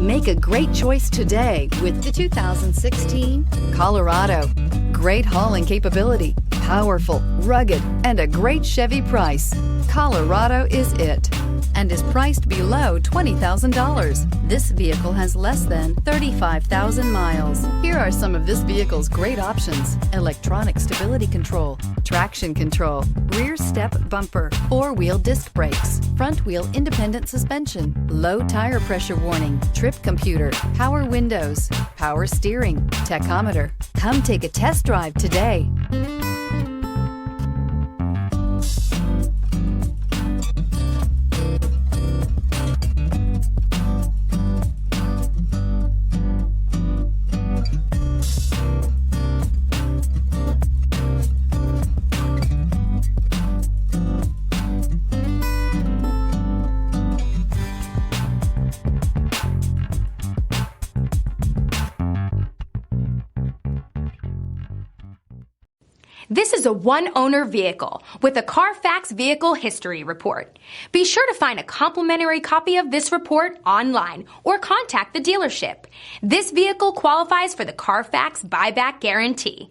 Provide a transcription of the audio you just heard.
Make a great choice today with the 2016 Colorado. Great hauling capability, powerful, rugged, and a great Chevy price. Colorado is it, and is priced below $20,000. This vehicle has less than 35,000 miles. Here are some of this vehicle's great options: electronic stability control, traction control, rear step bumper, four-wheel disc brakes, front wheel independent suspension, low tire pressure warning, trip computer, power windows, power steering, tachometer. Come take a test drive today. This is a one-owner vehicle with a Carfax Vehicle History Report. Be sure to find a complimentary copy of this report online or contact the dealership. This vehicle qualifies for the Carfax Buyback Guarantee.